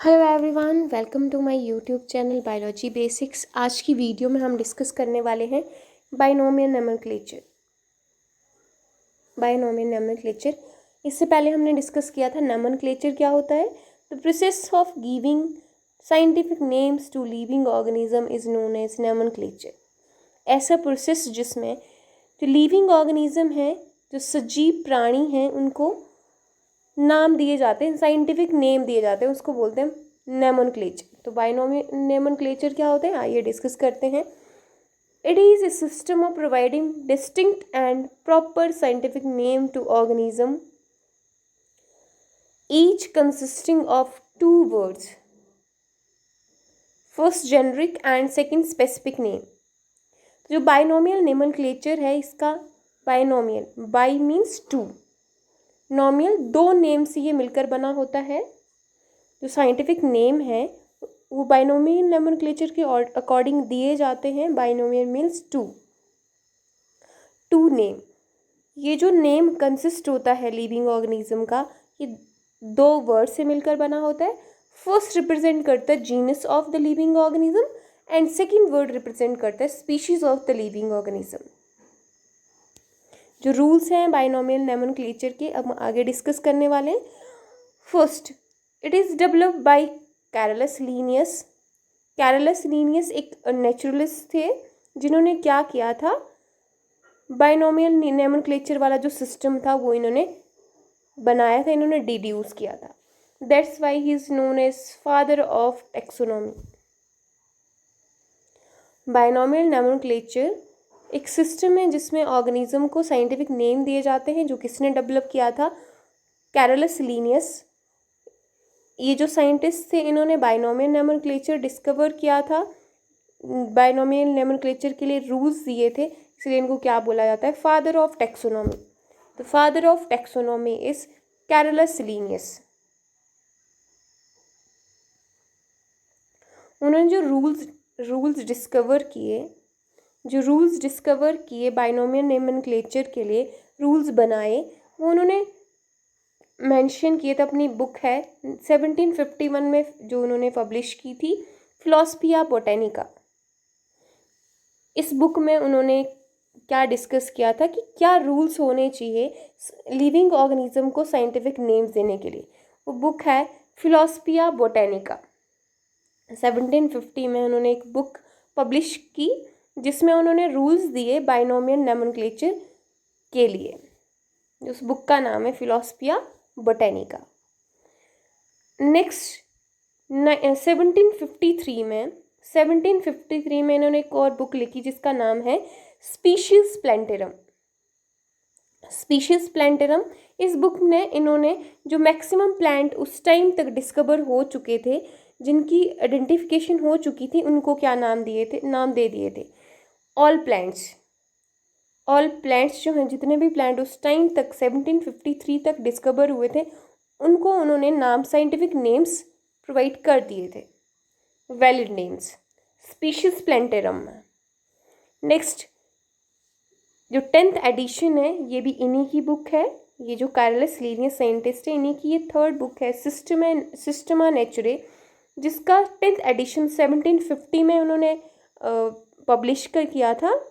Hello everyone, welcome to my YouTube channel biology basics. आज की video में हम डिस्कस करने वाले हैं बाइनोमियल नोमेनक्लेचर। इससे पहले हमने डिस्कस किया था नोमेनक्लेचर क्या होता है। The process of giving scientific names to living organism is known as nomenclature. ऐसा प्रोसेस जिसमें जो लिविंग ऑर्गेनिज्म है, जो सजीव प्राणी हैं, उनको नाम दिए जाते हैं, साइंटिफिक नेम दिए जाते हैं, उसको बोलते हैं नोमेनक्लेचर। तो बाइनोमियल नोमेनक्लेचर क्या होते हैं, आइए डिस्कस करते हैं। It is a system of providing distinct and proper scientific name to organism, each consisting of two words, first generic and second specific name. जो बाइनोमियल नोमेनक्लेचर है, इसका binomial, bi means two, nomial दो name से ये मिलकर बना होता है। जो साइंटिफिक नेम है वो बाइनोमियल नोमेनक्लेचर के अकॉर्डिंग दिए जाते हैं। Binomial means two name. ये जो नेम कंसिस्ट होता है लिविंग ऑर्गेनिज्म का, ये दो वर्ड से मिलकर बना होता है। फर्स्ट रिप्रेजेंट करता है genus of the living organism and second word represent करता है species of the living organism. जो रूल्स हैं बाइनोमियल नोमेनक्लेचर के, अब आगे डिस्कस करने वाले हैं। First, it is developed by Carlos Linnaeus. Carlos Linnaeus एक नेचुरलिस्ट थे जिन्होंने क्या किया था, बाइनोमियल नोमेनक्लेचर वाला जो सिस्टम था वो इन्होंने बनाया था, इन्होंने डिड्यूस किया था। That's why he is known as father of taxonomy. Binomial nomenclature एक सिस्टम है जिसमें ऑर्गेनिज्म को साइंटिफिक नेम दिए जाते हैं। जो किसने डेवलप किया था, कैरलस लीनियस। ये जो साइंटिस्ट थे, इन्होंने बाइनोमियल नोमेनक्लेचर डिस्कवर किया था। बाइनोमियल नोमेनक्लेचर के लिए रूल्स दिए थे, इसलिए इनको क्या बोला जाता है, father of taxonomy. The father of taxonomy is Carlos Linnaeus. उन्होंने जो रूल्स डिस्कवर किए बाइनोमियल नोमेनक्लेचर के लिए, रूल्स बनाए, वो उन्होंने मेंशन किए थे। अपनी बुक है 1751 में जो उन्होंने पब्लिश की थी, फिलोसफिया बोटेनिका। इस बुक में उन्होंने क्या डिस्कस किया था कि क्या रूल्स होने चाहिए लिविंग ऑर्गेनिज्म को साइंटिफिक नेम्स देने के लिए। वो बुक है फिलोसफिया बोटेनिका। 1750 में उन्होंने एक बुक पब्लिश की जिसमें उन्होंने रूल्स दिए बाइनोमियल नोमेनक्लेचर के लिए। उस बुक का नाम है फिलोसफिया बोटेनिका। नेक्स्ट 1753 में इन्होंने एक और बुक लिखी जिसका नाम है स्पीशीज प्लेंटेरम। स्पीशीज प्लेंटेरम, इस बुक में इन्होंने जो मैक्सिमम प्लांट उस टाइम तक डिस्कवर हो चुके थे, जिनकी आइडेंटिफिकेशन हो चुकी थी, उनको क्या नाम दे दिए थे, ऑल प्लांट्स जो हैं, जितने भी प्लांट उस टाइम तक 1753 तक डिस्कवर हुए थे, उनको उन्होंने नाम, साइंटिफिक नेम्स प्रोवाइड कर दिए थे, वैलिड नेम्स, स्पीशीज प्लेंटेरम। नेक्स्ट जो 10th एडिशन है, ये भी इन्हीं की बुक है। ये जो कैरलस लीनियस साइंटिस्ट है, इन्हीं की ये 3rd बुक है, सिस्टमा नेचुरे, जिसका 10th एडिशन 1750 में उन्होंने पब्लिश किया था।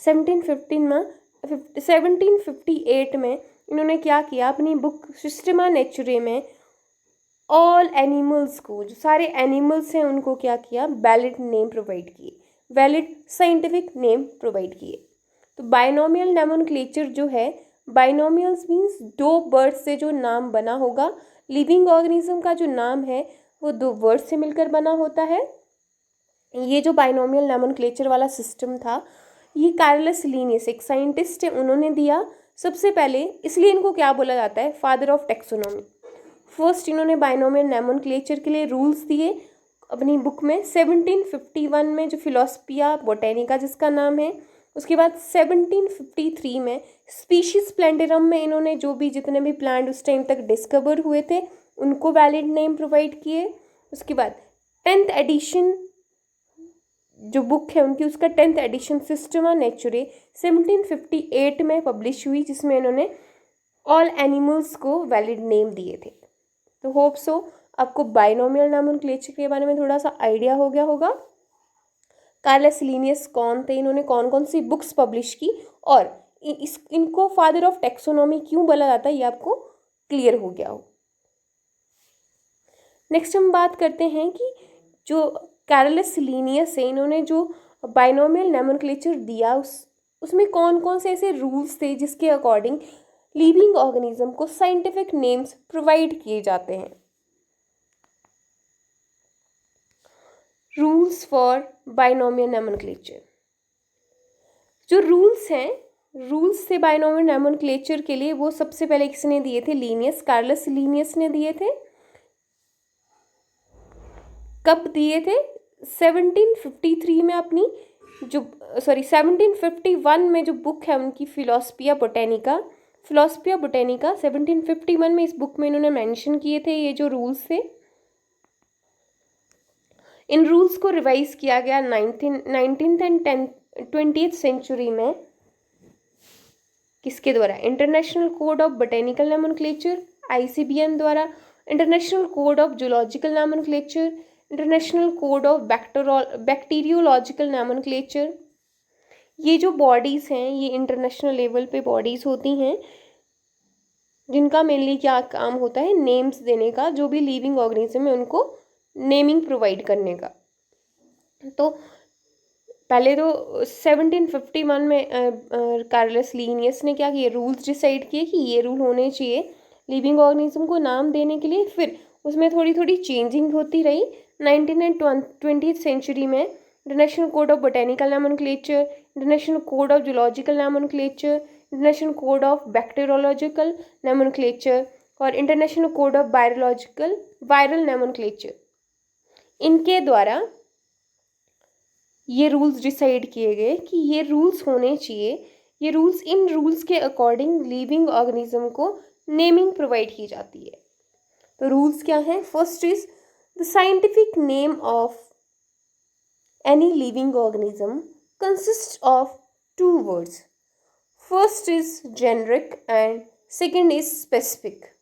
1758 में इन्होंने क्या किया, अपनी बुक सिस्टमा नेचुरे में ऑल एनिमल्स को, जो सारे एनिमल्स हैं, उनको क्या किया, वैलिड नेम प्रोवाइड किए, वैलिड साइंटिफिक नेम प्रोवाइड किए। तो बाइनोमियल नोमेनक्लेचर जो है, बाइनोमियल्स मीन्स दो वर्ड से जो नाम बना होगा। लिविंग ऑर्गेनिज्म का जो नाम है वो दो वर्ड से मिलकर बना होता है। ये जो बाइनोमियल नोमेनक्लेचर वाला सिस्टम था, ये कैरलस लीनियस एक साइंटिस्ट है, उन्होंने दिया सबसे पहले, इसलिए इनको क्या बोला जाता है, फादर ऑफ टैक्सोनॉमी। फर्स्ट इन्होंने बाइनोमियल नोमेनक्लेचर के लिए रूल्स दिए अपनी बुक में 1751 में, जो फिलोसफिया बोटेनिका जिसका नाम है। उसके बाद 1753 में स्पीशीज प्लेंटेरम में इन्होंने जो भी जितने भी प्लांट उस टाइम तक डिस्कवर हुए थे, उनको वैलिड नेम प्रोवाइड किए। उसके बाद 10th एडिशन जो बुक है उनकी, उसका 10th एडिशन सिस्टमा नेचुरे 1758 में पब्लिश हुई, जिसमें इन्होंने ऑल एनिमल्स को वैलिड नेम दिए थे। तो होप सो आपको बाइनोमियल नोमेनक्लेचर के बारे में थोड़ा सा आइडिया हो गया होगा। कार्लस लिनियस कौन थे, इन्होंने कौन कौन सी बुक्स पब्लिश की, और इनको फादर ऑफ टेक्सोनॉमी क्यों बोला जाता है, ये आपको क्लियर हो गया हो। नेक्स्ट हम बात करते हैं कि जो कार्लस लिनियस है, इन्होंने जो बाइनोमियल नोमेनक्लेचर दिया उसमें कौन कौन से ऐसे रूल्स थे जिसके अकॉर्डिंग लिविंग ऑर्गेनिज्म को साइंटिफिक नेम्स प्रोवाइड किए जाते हैं। रूल्स फॉर बाइनोमियल नोमेनक्लेचर, जो रूल्स हैं, रूल्स थे बाइनोमियल नोमेनक्लेचर के लिए, वो सबसे पहले किसने दिए थे, लीनियस, कार्लस लीनियस ने दिए थे। कब दिए थे, 1753 में, अपनी जो 1751 में जो बुक है उनकी फिलोसफिया बोटेनिका 1751 में, इस बुक में इन्होंने मेंशन किए थे ये जो रूल्स थे। इन रूल्स को रिवाइज किया गया 19th एंड 20th सेंचुरी में, किसके द्वारा, international code of botanical nomenclature ICBN द्वारा, international code of zoological nomenclature, international code of bacteriological nomenclature. ये जो बॉडीज़ हैं ये इंटरनेशनल लेवल पे बॉडीज़ होती हैं जिनका मेनली क्या काम होता है, नेम्स देने का, जो भी लिविंग ऑर्गेनिज्म है उनको नेमिंग प्रोवाइड करने का। तो पहले तो 1751 में कार्लस लीनियस ने क्या किया, रूल्स डिसाइड किए कि ये रूल होने चाहिए लिविंग ऑर्गेनिज्म को नाम देने के लिए। फिर उसमें थोड़ी थोड़ी चेंजिंग होती रही। 19th एंड 20th सेंचुरी में international code of botanical nomenclature, international code of zoological nomenclature, international code of bacteriological nomenclature और international code of viral nomenclature, इनके द्वारा ये रूल्स डिसाइड किए गए कि ये रूल्स होने चाहिए। ये रूल्स, इन रूल्स के अकॉर्डिंग लिविंग ऑर्गेनिज्म को नेमिंग प्रोवाइड की जाती है। तो रूल्स क्या हैं, first is the scientific name of any living organism consist of 2 words. First is generic and second is specific.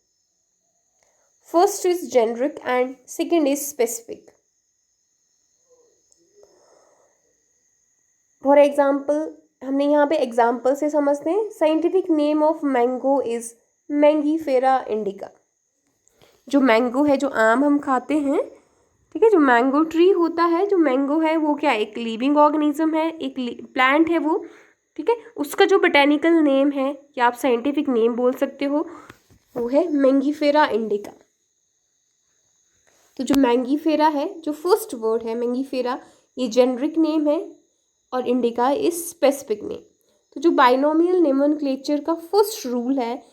First is generic and second is specific. For example, हमने यहाँ पे example से समझते हैं। Scientific name of mango is Mangifera indica. जो mango है, जो आम हम खाते हैं, ठीक है, जो मैंगो ट्री होता है, जो मैंगो है वो क्या, एक लिविंग ऑर्गेनिज्म है, एक प्लांट है वो, ठीक है। उसका जो बोटेनिकल नेम है या आप साइंटिफिक नेम बोल सकते हो, वो है मैंगीफेरा इंडिका। तो जो मैंगीफेरा है, जो फर्स्ट वर्ड है मैंगीफेरा, ये जेनरिक नेम है और इंडिका इज स्पेसिफिक नेम। तो जो बाइनोमियल नोमेनक्लेचर का फर्स्ट रूल है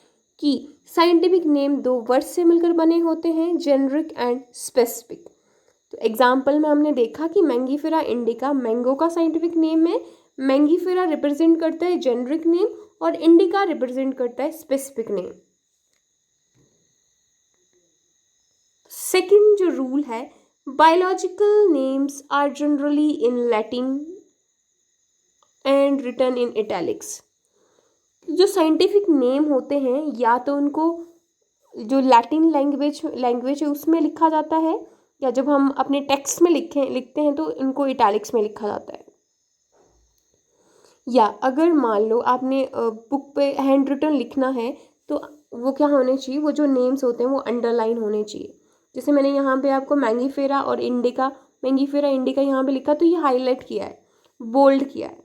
कि साइंटिफिक नेम 2 वर्ड से मिलकर बने होते हैं, जेनरिक एंड स्पेसिफिक। तो एग्जाम्पल में हमने देखा कि मैंगीफेरा इंडिका मैंगो का साइंटिफिक नेम है, मैंगीफेरा रिप्रेजेंट करता है जेनरिक नेम और इंडिका रिप्रेजेंट करता है स्पेसिफिक नेम। सेकंड जो रूल है, biological names are generally in Latin and written in italics. जो साइंटिफिक नेम होते हैं या तो उनको जो लैटिन लैंग्वेज है उसमें लिखा जाता है, या जब हम अपने टेक्स्ट में लिखते हैं तो इनको इटैलिक्स में लिखा जाता है। या अगर मान लो आपने बुक पे हैंड रिटन लिखना है तो वो क्या होने चाहिए, वो जो नेम्स होते हैं वो अंडरलाइन होने चाहिए। जैसे मैंने यहाँ पे आपको मैंगीफेरा और इंडिका, मैंगीफेरा इंडिका यहाँ पे लिखा तो ये हाईलाइट किया है, बोल्ड किया है।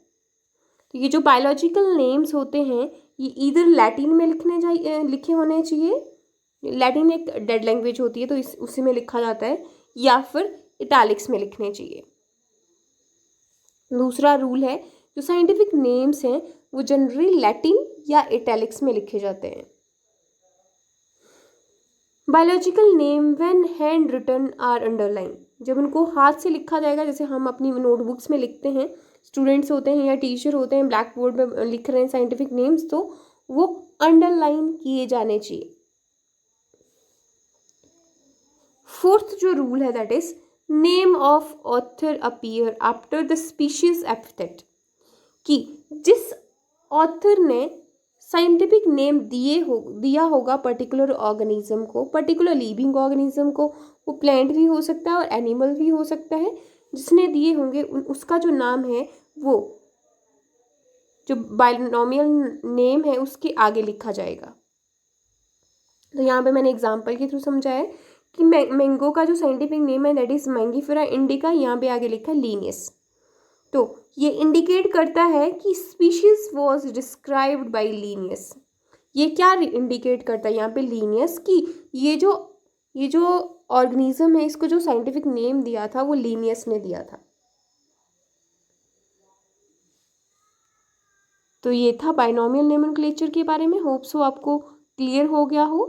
तो ये जो बायोलॉजिकल नेम्स होते हैं ये इधर लैटिन में लिखे होने चाहिए, लैटिन एक डेड लैंग्वेज होती है तो उसी में लिखा जाता है, या फिर इटैलिक्स में लिखने चाहिए। दूसरा रूल है, जो साइंटिफिक नेम्स हैं वो जनरली लैटिन या इटैलिक्स में लिखे जाते हैं। Biological name when hand written are underline, जब उनको हाथ से लिखा जाएगा, जैसे हम अपनी नोटबुक्स में लिखते हैं, स्टूडेंट्स होते हैं या टीचर होते हैं ब्लैक बोर्ड में लिख रहे हैं साइंटिफिक नेम्स, तो वो अंडरलाइन किए जाने चाहिए। फोर्थ जो रूल है that is name of author appear after the species epithet, कि जिस ऑथर ने साइंटिफिक नेम दिया होगा पर्टिकुलर ऑर्गेनिज्म को, पर्टिकुलर लिविंग ऑर्गेनिज्म को। वो प्लांट भी हो सकता है और एनिमल भी हो सकता है। जिसने दिए होंगे उसका जो नाम है वो जो बाइनोमियल नेम है उसके आगे लिखा जाएगा। तो यहाँ पे मैंने एग्जांपल के थ्रू समझाया है कि मैंगो का जो साइंटिफिक नेम है दैट इज मैंगीफेरा इंडिका, यहाँ पे आगे लिखा लीनियस। तो ये इंडिकेट करता है कि species was described by Linnaeus. ये क्या इंडिकेट करता है यहाँ पे लीनियस कि ये जो ऑर्गेनिज्म है इसको जो साइंटिफिक नेम दिया था वो लीनियस ने दिया था। तो ये था बाइनोमियल नोमेनक्लेचर के बारे में। होप सो आपको क्लियर हो गया हो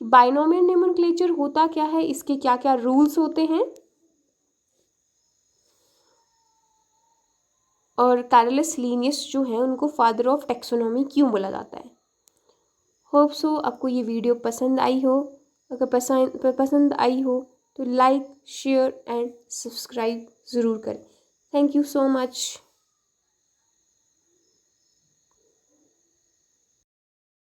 कि बाइनोमियल नोमेनक्लेचर होता क्या है, इसके क्या क्या रूल्स होते हैं, और कैरलस लीनियस जो है उनको फादर ऑफ टैक्सोनॉमी क्यों बोला जाता है। होप सो आपको ये वीडियो पसंद आई हो। अगर पसंद आई हो तो लाइक शेयर एंड सब्सक्राइब ज़रूर करें। Thank you so much.